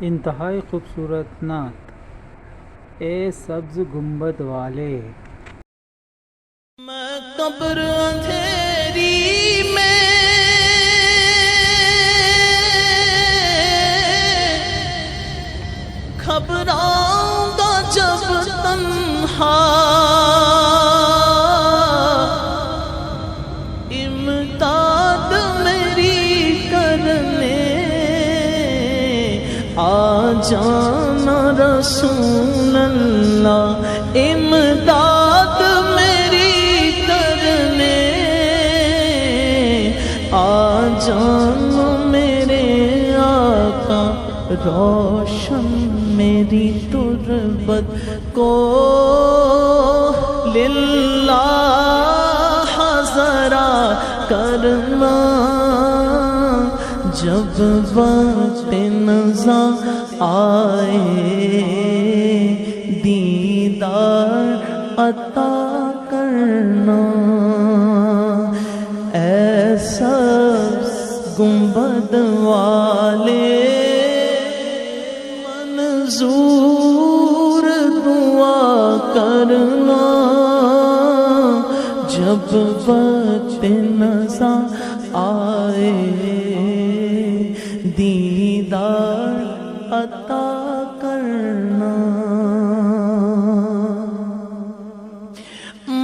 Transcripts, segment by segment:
انتہائی خوبصورت نعت۔ اے سبز گنبد والے، میں قبر اندھیری میں گھبراؤں گا جب تنہا، امداد میری کرنے آ جانا رسول اللہ، امداد میری کرنے آ جانا میرے آقا، روشن میری تربت کو للہ ذرا کرنا، جب وقت نزا آئے دیدار عطا کرنا، اے سبز گنبد والے منظور دعا کرنا، جب وقت نزا آئے دیدار عطا کرنا،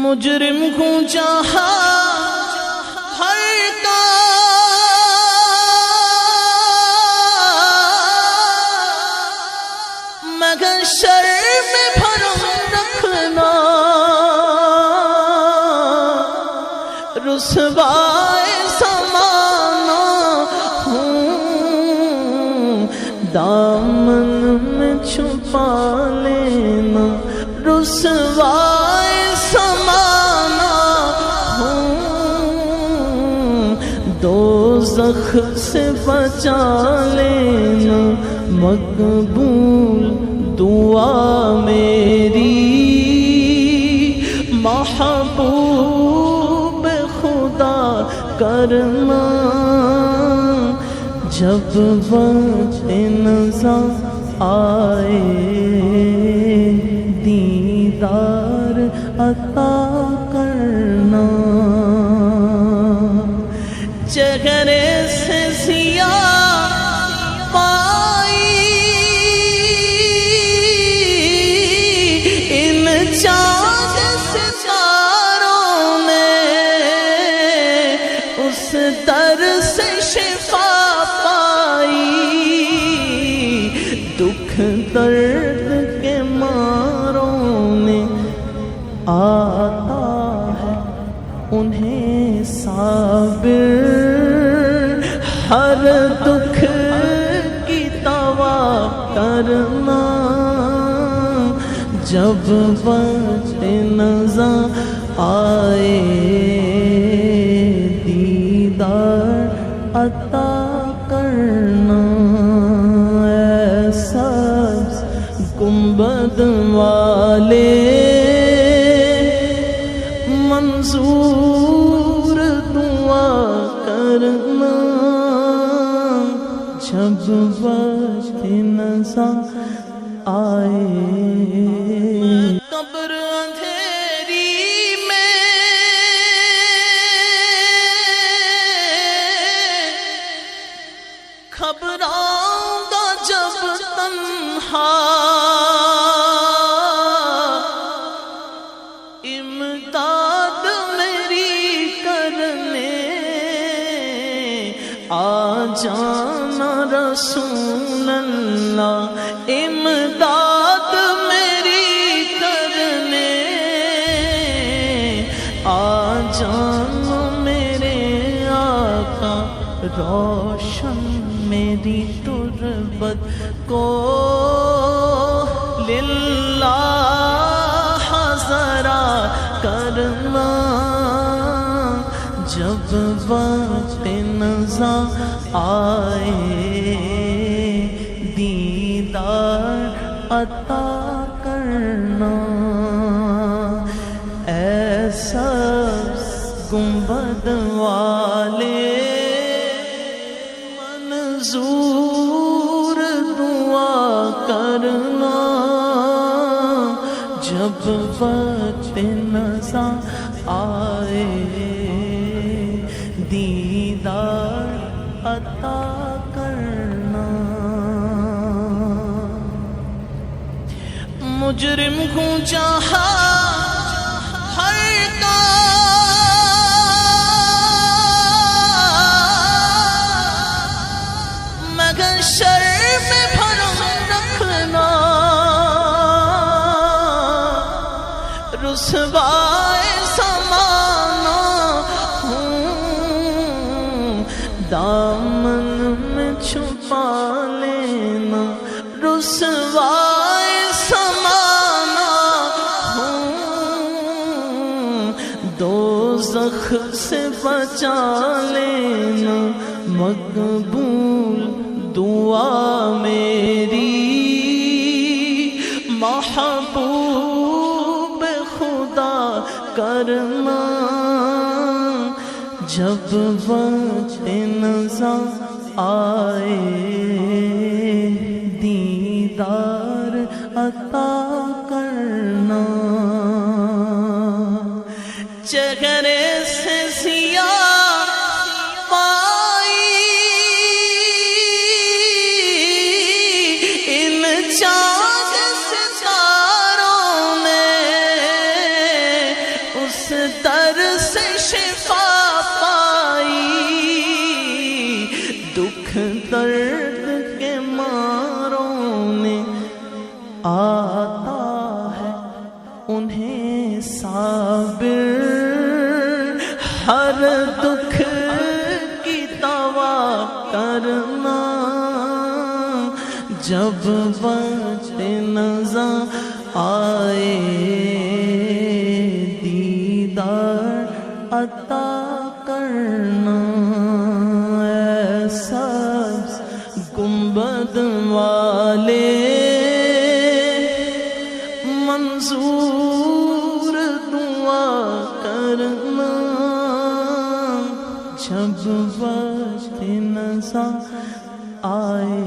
مجرم ہوں جہاں ہر کا مگر شرم بھرم رکھنا، رسوائے زمانہ ہوں دامن میں چھپا لینا، رسوائے زمانہ ہوں دوزخ سے بچا لینا، مقبول دعا میری محبوب خدا کرنا، جب وقت نزا آئے دیدار عطا کرنا، چہرے سے ضیاء پائی ان چاند ستاروں نے، اس در سے شفا پائی، دکھ درد کے ماروں نے، آتا ہے انہیں صابر ہر دکھ کی دوا کرنا، جب وقت نزا آئے دیدار عطا کرنا، اے سبز گنبد والے منظور دعا کرنا، جب وقت نزا آئے قبر اندھیری میں گھبراؤں گا جب تنہا، امداد میری کرنے آ جانا رسول اللہ، امداد میری کرنے آ جانا میرے آقا، روشن میری تربت کو للہ ذرا کرنا، جب وقت نزا آئے دیدار عطا کرنا، اے سبز گنبد والے منظور دعا جب وقت نظر آئے دیدار عطا کرنا مجرم ہوں جہاں ہر کا مگر شرم بھرم رکھنا رسوائے زمانہ ہوں دامن میں چھپا لینا رسوائے زمانہ ہوں دوزخ سے بچا لینا مقبول دعا میری محبوب خدا کرنا جب وقت نظر آئے دیدار عطا کرنا چہرے سے سیاہ پائی ان چاند ستاروں نے اس در سے شفا پائی دکھ درد کے ماروں نے آتا ہے انہیں صابر ہر دکھ کی دوا کرنا جب وقت نظر آئے دیدار عطا کرنا اے سبز گنبد والے منظور دعا کرنا جب وقت نظر آئے